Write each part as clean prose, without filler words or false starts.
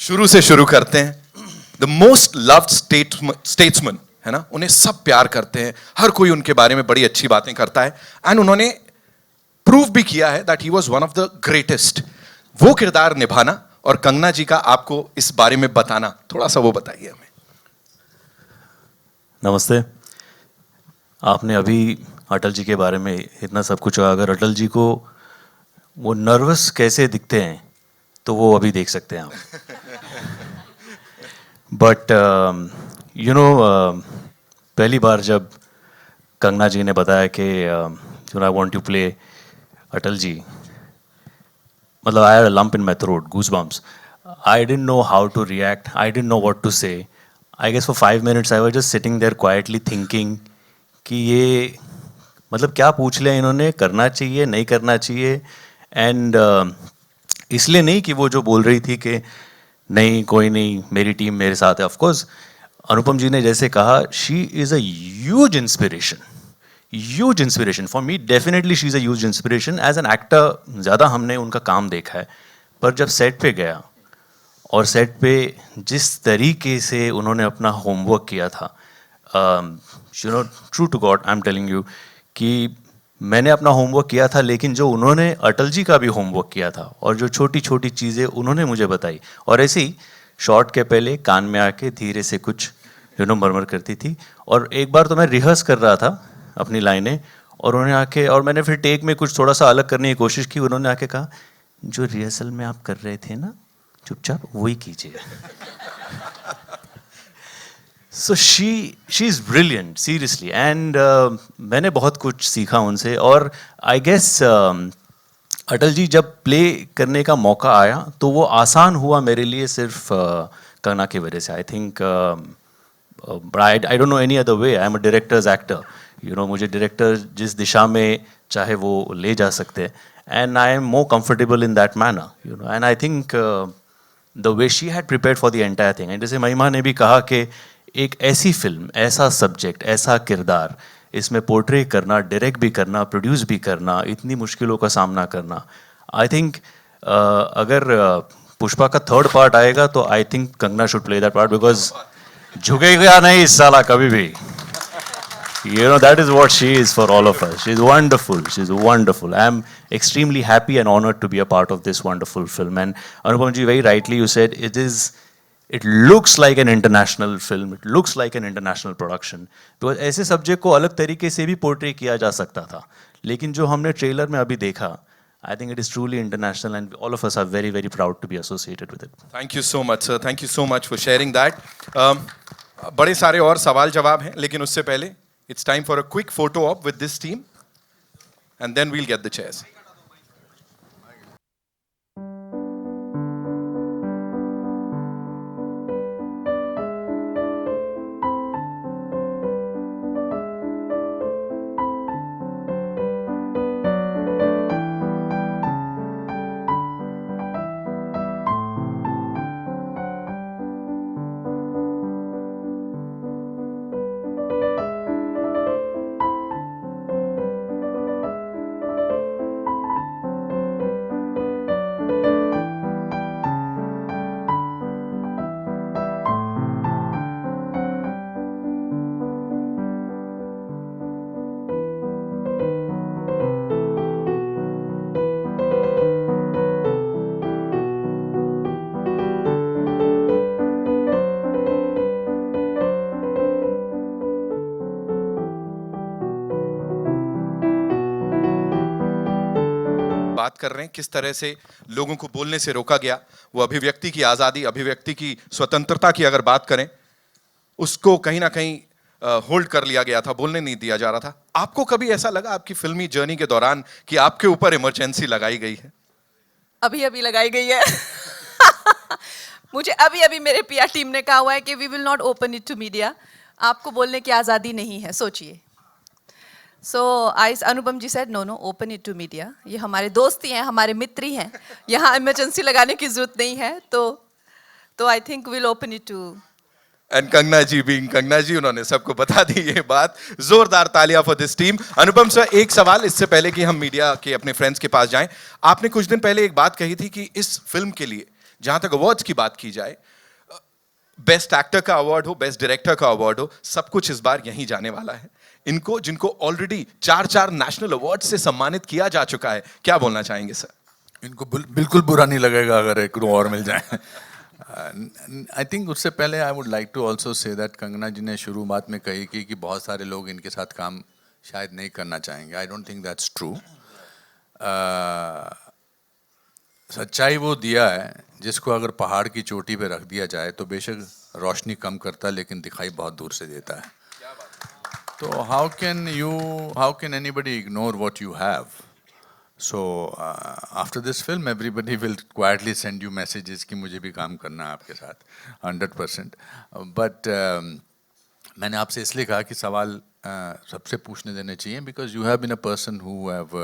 शुरू से शुरू करते हैं। द मोस्ट लव्ड स्टेट्समैन है ना, उन्हें सब प्यार करते हैं, हर कोई उनके बारे में बड़ी अच्छी बातें करता है एंड उन्होंने प्रूव भी किया है that he was one of the greatest. वो किरदार निभाना और कंगना जी का आपको इस बारे में बताना, थोड़ा सा वो बताइए हमें। नमस्ते। आपने अभी अटल जी के बारे में इतना सब कुछ कहा। अगर अटल जी को वो नर्वस कैसे दिखते हैं तो वो अभी देख सकते हैं आप। बट यू नो, पहली बार जब कंगना जी ने बताया कि I want to play Atal ji, मतलब I had a lump in my throat, goosebumps. I didn't know how to react, I didn't know what to say. I guess for 5 minutes I was just sitting there quietly thinking कि ये मतलब क्या पूछ लिया इन्होंने, करना चाहिए नहीं करना चाहिए। एंड इसलिए नहीं कि वो जो बोल रही थी कि नहीं कोई नहीं, मेरी टीम मेरे साथ है। ऑफ कोर्स अनुपम जी ने जैसे कहा, she is a huge inspiration for me. Definitely she is a huge inspiration. As an actor ज़्यादा हमने उनका काम देखा है, पर जब सेट पे गया और सेट पे जिस तरीके से उन्होंने अपना होमवर्क किया था, you know, true to God I am telling you कि मैंने अपना होमवर्क किया था, लेकिन जो उन्होंने अटल जी का भी होमवर्क किया था और जो छोटी छोटी चीज़ें उन्होंने मुझे बताई, और ऐसे ही शॉट के पहले कान में आके धीरे से कुछ मरमर करती थी। और एक बार तो मैं रिहर्स कर रहा था अपनी लाइनें, और उन्होंने आके, और मैंने फिर टेक में कुछ थोड़ा सा अलग करने की कोशिश की, उन्होंने आके कहा जो रिहर्सल में आप कर रहे थे ना, चुपचाप वही कीजिए। So she is brilliant seriously. And मैंने बहुत कुछ सीखा उनसे। और आई गेस अटल जी जब प्ले करने का मौका आया तो वो आसान हुआ मेरे लिए सिर्फ कंगना की वजह से। I think I don't know any other way. I am a directors actor, you know, मुझे डायरेक्टर जिस दिशा में चाहे वो ले जा सकते हैं, and I am more comfortable in that manner, you know. And I think the way she had prepared for the entire thing. And जैसे महिमा ने भी कहा कि एक ऐसी फिल्म, ऐसा सब्जेक्ट, ऐसा किरदार इसमें पोर्ट्रे करना, डायरेक्ट भी करना, प्रोड्यूस भी करना, इतनी मुश्किलों का सामना करना, आई थिंक अगर पुष्पा का 3rd पार्ट आएगा तो I think Kangana should play that part, because झुकेगा नहीं इस साला कभी भी। You know, that is what she is for all of us. She's wonderful. She's wonderful. I am extremely happy and honored to be a part of this wonderful film. And Anupam ji, very rightly you said, it looks like an international film. It looks like an international production. Because ऐसे subject को अलग तरीके से भी portray किया जा सकता था, लेकिन जो हमने ट्रेलर में अभी देखा, I think it is truly international, and all of us are very, very proud to be associated with it. Thank you so much, sir. Thank you so much for sharing that. बड़े सारे और सवाल जवाब हैं, लेकिन उससे पहले it's time for a quick photo op with this team, and then we'll get the chairs. बात कर रहे हैं किस तरह से लोगों को बोलने से रोका गया, वो अभिव्यक्ति की आजादी, अभिव्यक्ति की स्वतंत्रता की अगर बात करें, उसको कहीं ना कहीं होल्ड कर लिया गया था, बोलने नहीं दिया जा रहा था। आपको कभी ऐसा लगा आपकी फिल्मी जर्नी के दौरान कि आपके ऊपर इमरजेंसी लगाई गई है? अभी अभी लगाई गई है। मुझे अभी अभी मेरे पीआर टीम ने कहा हुआ है कि we will not open it to media. आपको बोलने की आज़ादी नहीं है, सोचिए। So Anupam ji said no open it to media. ये हमारे दोस्त ही हैं, हमारे मित्र ही हैं, यहाँ इमरजेंसी लगाने की जरूरत नहीं है। तो I think will open it to. And Kangana ji being Kangana ji, उन्होंने सबको बता दी ये बात। जोरदार तालियां for this team. Anupam sir, एक सवाल इससे पहले कि हम मीडिया के अपने फ्रेंड्स के पास जाएं। आपने कुछ दिन पहले एक बात कही थी कि इस फिल्म के लिए जहां तक अवार्ड्स की बात की जाए, बेस्ट एक्टर का अवार्ड हो, बेस्ट डायरेक्टर का अवार्ड हो, सब कुछ इस बार यहीं जाने वाला है इनको, जिनको ऑलरेडी 4 नेशनल अवार्ड से सम्मानित किया जा चुका है। क्या बोलना चाहेंगे सर? इनको बिल्कुल बुरा नहीं लगेगा अगर एक दो और मिल जाए। आई थिंक उससे पहले I would like to also say that Kangana ji ने शुरुआत में कही कि बहुत सारे लोग इनके साथ काम शायद नहीं करना चाहेंगे। I don't think that's true. सच्चाई वो दिया है जिसको अगर पहाड़ की चोटी पे रख दिया जाए तो बेशक रोशनी कम करता है लेकिन दिखाई बहुत दूर से देता है। तो how can anybody ignore what you have? So after this film, everybody will quietly send you messages कि मुझे भी काम करना है आपके साथ 100%. But मैंने आपसे इसलिए कहा कि सवाल सबसे पूछने देने चाहिए because you have been a person who have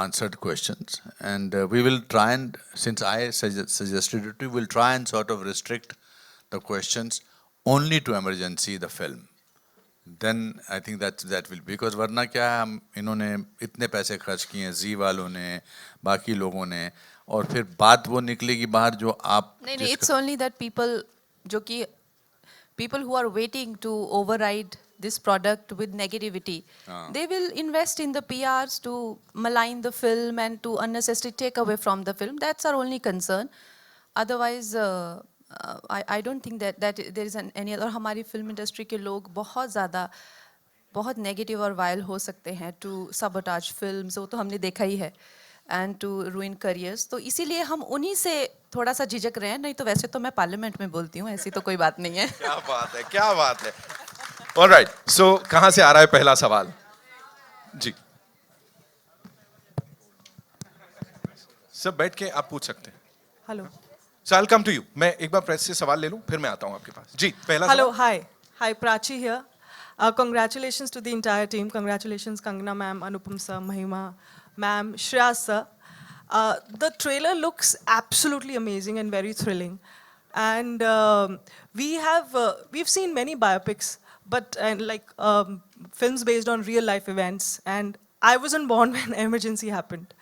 answered questions and we will try and, since I suggested it, we will try and sort of restrict the questions only to Emergency, the film. Then I think that will, because वरना क्या है, हम इन्होंने इतने पैसे खर्च किए हैं, जी वालों ने, बाकी लोगों ने, और फिर बात वो निकलेगी बाहर जो आप नहीं, it's only that people who are waiting to override this product with negativity, they will invest in the PRs to malign the film and to unnecessarily take away from the film. That's our only concern. Otherwise I don't think that there is any other. हमारी film industry के लोग बहुत negative और vial हो सकते हैं to sabotage films, वो तो हमने देखा ही है, एंड टू रूइन करियर्स। तो इसीलिए हम उन्हीं से थोड़ा सा झिझक रहे हैं, नहीं तो वैसे तो मैं पार्लियामेंट में बोलती हूँ, ऐसी तो कोई बात नहीं है। क्या बात है, क्या बात है। ऑलराइट, सो कहां से आ रहा है पहला सवाल? जी सब बैठ के आप पूछ सकते हैं। Hello So I'll come to you. मैं एक बार प्रेस से सवाल ले लूं, फिर मैं आता हूं आपके पास। जी, पहला Hello, सवाल। hi, Prachi here. Congratulations to the entire team. Congratulations, Kangana ma'am, Anupam sir, Mahima ma'am, Shreya sir. The trailer looks absolutely amazing and very thrilling. And we've seen many biopics, but films based on real life events. And I wasn't born when Emergency happened,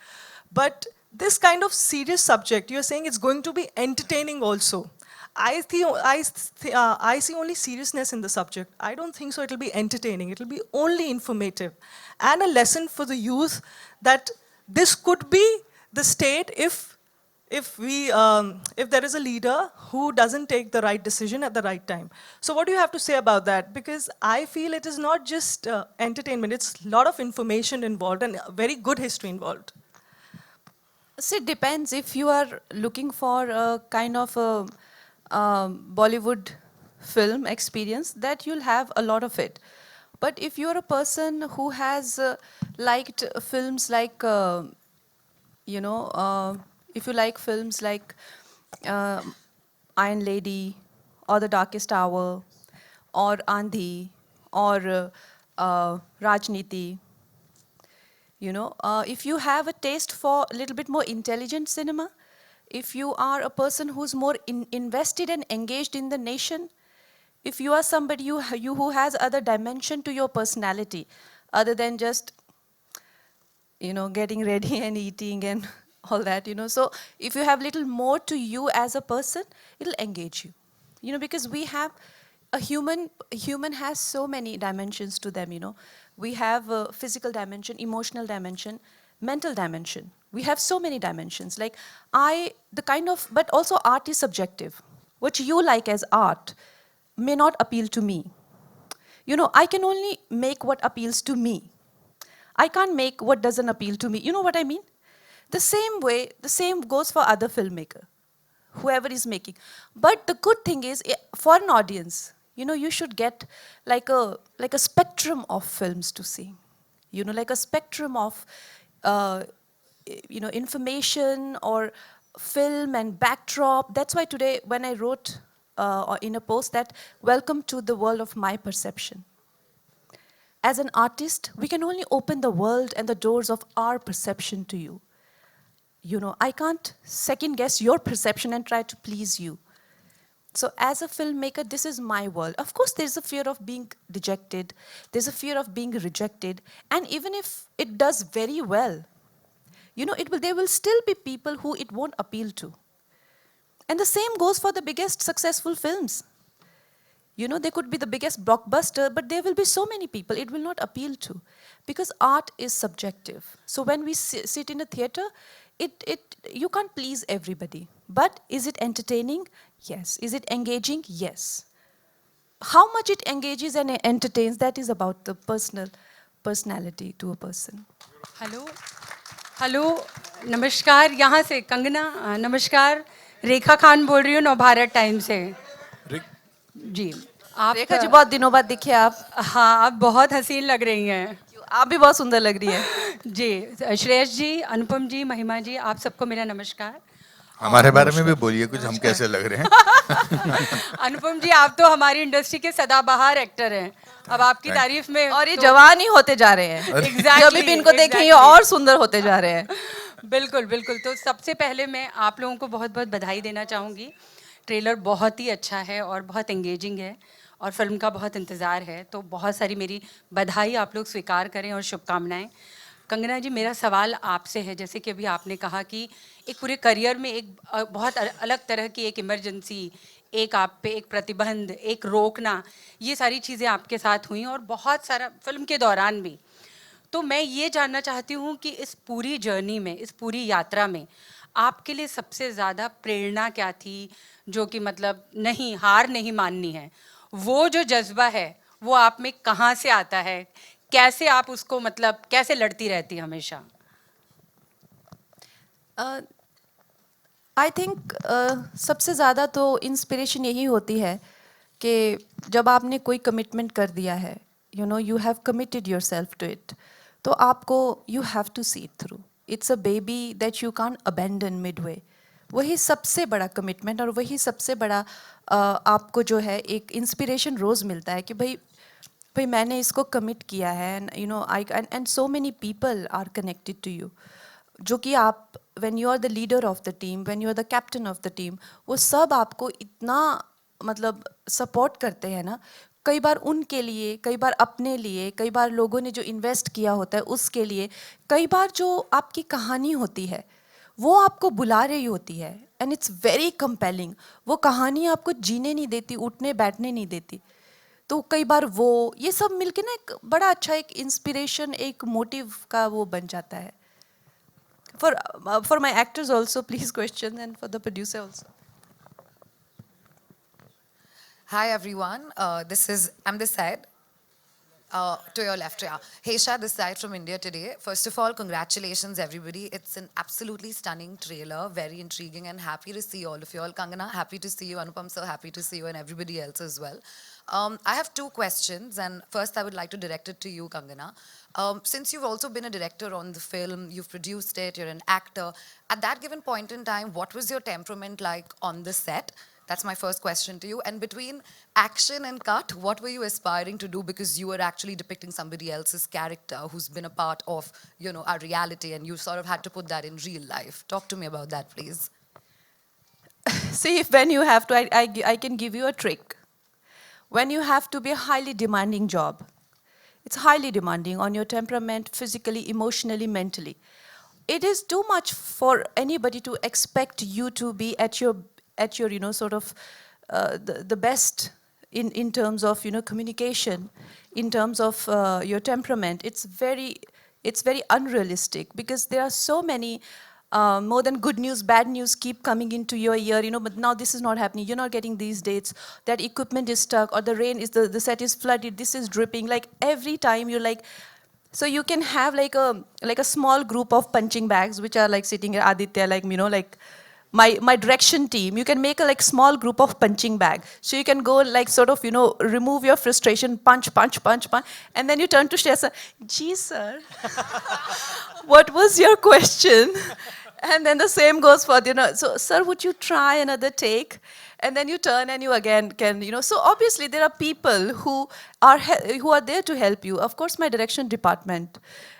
but this kind of serious subject, you're saying it's going to be entertaining also. I see only seriousness in the subject. I don't think so it'll be entertaining. It'll be only informative and a lesson for the youth that this could be the state if there is a leader who doesn't take the right decision at the right time. So what do you have to say about that? Because I feel it is not just entertainment. It's a lot of information involved and very good history involved. So it depends. If you are looking for a kind of a Bollywood film experience, that you'll have a lot of it. But if you're a person who has liked films like, if you like films like Iron Lady or The Darkest Hour or Andhi or Rajniti, if you have a taste for a little bit more intelligent cinema, if you are a person who's more invested and engaged in the nation, if you are somebody who has other dimension to your personality other than just getting ready and eating and all that, so if you have little more to you as a person, it'll engage you, because we have a human has so many dimensions to them. We have a physical dimension, emotional dimension, mental dimension. We have so many dimensions. But also art is subjective. What you like as art may not appeal to me. I can only make what appeals to me. I can't make what doesn't appeal to me. You know what I mean? The same goes for other filmmaker, whoever is making. But the good thing is, for an audience, you should get like a spectrum of films to see. Like a spectrum of information or film and backdrop. That's why today when I wrote in a post that welcome to the world of my perception. As an artist, we can only open the world and the doors of our perception to you. I can't second guess your perception and try to please you. So as a filmmaker, this is my world. Of course, there's a fear of being dejected. There's a fear of being rejected. And even if it does very well, there will still be people who it won't appeal to. And the same goes for the biggest successful films. You know, they could be the biggest blockbuster, but there will be so many people it will not appeal to. Because art is subjective. So when we sit in a theater, you can't please everybody. But is it entertaining? Yes. Is it engaging? Yes. How much it engages and entertains, that is about the personality to a person. Hello hello नमस्कार यहाँ से कंगना नमस्कार रेखा खान बोल रही हूँ Navbharat time से जी आप रेखा जी, बहुत दिनों बाद दिखे आप। हाँ आप बहुत हसीन लग रही हैं आप भी बहुत सुंदर लग रही है। जी श्रेयस जी अनुपम जी महिमा जी आप सबको मेरा नमस्कार हमारे बारे में भी बोलिए कुछ, हम कैसे लग रहे हैं? अनुपम जी आप तो हमारी इंडस्ट्री के सदाबहार एक्टर हैं अब आपकी तारीफ में और ये तो- जवान ही होते जा रहे हैं। Exactly, जब भी इनको देखें ये exactly. और सुंदर होते जा रहे हैं। बिल्कुल बिल्कुल तो सबसे पहले मैं आप लोगों को बहुत बहुत बधाई देना चाहूँगी ट्रेलर बहुत ही अच्छा है और बहुत एंगेजिंग है और फिल्म का बहुत इंतज़ार है तो बहुत सारी मेरी बधाई आप लोग स्वीकार करें और शुभकामनाएं कंगना जी मेरा सवाल आपसे है जैसे कि अभी आपने कहा कि एक पूरे करियर में एक बहुत अलग तरह की एक इमरजेंसी एक आप पे एक प्रतिबंध एक रोकना ये सारी चीज़ें आपके साथ हुई और बहुत सारा फिल्म के दौरान भी तो मैं ये जानना चाहती हूँ कि इस पूरी जर्नी में इस पूरी यात्रा में आपके लिए सबसे ज़्यादा प्रेरणा क्या थी जो कि मतलब नहीं हार नहीं माननी है वो जो जज्बा है वो आप में कहाँ से आता है कैसे आप उसको मतलब कैसे लड़ती रहती हमेशा आई थिंक सबसे ज़्यादा तो इंस्पिरेशन यही होती है कि जब आपने कोई कमिटमेंट कर दिया है you know you have committed yourself to it तो आपको you have to see it through it's a baby that you can't abandon midway वही सबसे बड़ा कमिटमेंट और वही सबसे बड़ा आपको जो है एक इंस्पिरेशन रोज़ मिलता है कि भाई मैंने इसको कमिट किया है and you know I and so many people are connected to you जो कि आप when you are the leader of the team when you are the captain of the team वो सब आपको इतना मतलब सपोर्ट करते हैं ना कई बार उनके लिए कई बार अपने लिए कई बार लोगों ने जो इन्वेस्ट किया होता है उसके लिए कई बार जो आपकी कहानी होती है वो आपको बुला रही होती है एंड इट्स वेरी कंपेलिंग वो कहानी आपको जीने नहीं देती उठने बैठने नहीं देती तो कई बार वो ये सब मिलके ना एक बड़ा अच्छा एक इंस्पिरेशन एक मोटिव का वो बन जाता है for my actors also please question and for the producer also. Hi everyone, I'm this side, to your left, yeah. Heisha this side from India Today. First of all, congratulations everybody. It's an absolutely stunning trailer, very intriguing and happy to see all of you all. Kangana, happy to see you. Anupam sir, happy to see you and everybody else as well. I have two questions and first I would like to direct it to you, Kangana. Since you've also been a director on the film, you've produced it, you're an actor. At that given point in time, what was your temperament like on the set? That's my first question to you. And between action and cut, what were you aspiring to do? Because you were actually depicting somebody else's character who's been a part of, you know, our reality, and you sort of had to put that in real life. Talk to me about that, please. See, when you have to, I can give you a trick. When you have to be a highly demanding job, it's highly demanding on your temperament, physically, emotionally, mentally. It is too much for anybody to expect you to be at your you know sort of the best in terms of you know communication, in terms of your temperament. It's very unrealistic because there are so many more than good news, bad news keep coming into your ear, you know, but now this is not happening, you're not getting these dates, that equipment is stuck, or the rain is, the set is flooded, this is dripping, like every time you're like, so you can have like a small group of punching bags which are like sitting at Aditya, like, you know, like my direction team, you can make a like small group of punching bag. So you can go like sort of, you know, remove your frustration, punch, and then you turn to Shreya sir, gee sir, what was your question? And then the same goes for, you know, so sir, would you try another take? And then you turn and you again can, you know, so obviously there are people who are there to help you. Of course, my direction department.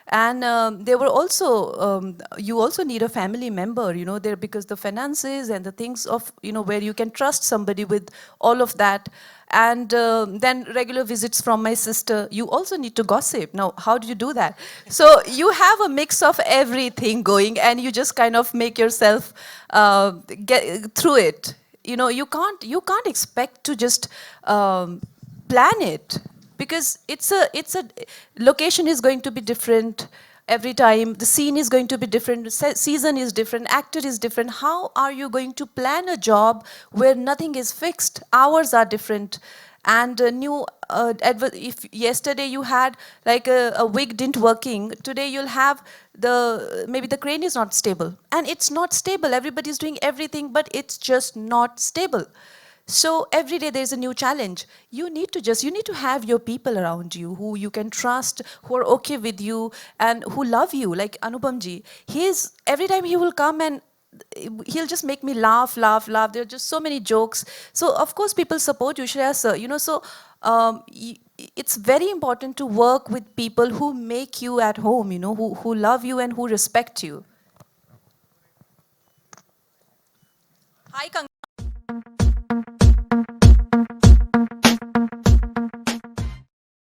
And they were also, you also need a family member, you know, there, because the finances and the things of, you know, where you can trust somebody with all of that. And then regular visits from my sister. You also need to gossip. Now, how do you do that? So you have a mix of everything going, and you just kind of make yourself get through it. You know, you can't expect to just plan it, because it's a location is going to be different every time, the scene is going to be different, season is different, actor is different. How are you going to plan a job where nothing is fixed? Hours are different. And new if yesterday you had like a wig didn't working, today you'll have maybe the crane is not stable, and it's not stable. Everybody's doing everything, but it's just not stable. So every day there's a new challenge. You need to have your people around you who you can trust, who are okay with you, and who love you. Like Anupam ji, every time he will come and he'll just make me laugh. There are just so many jokes. So of course people support you, Shreya sir. You know, so it's very important to work with people who make you at home. You know, who love you and who respect you. Hi,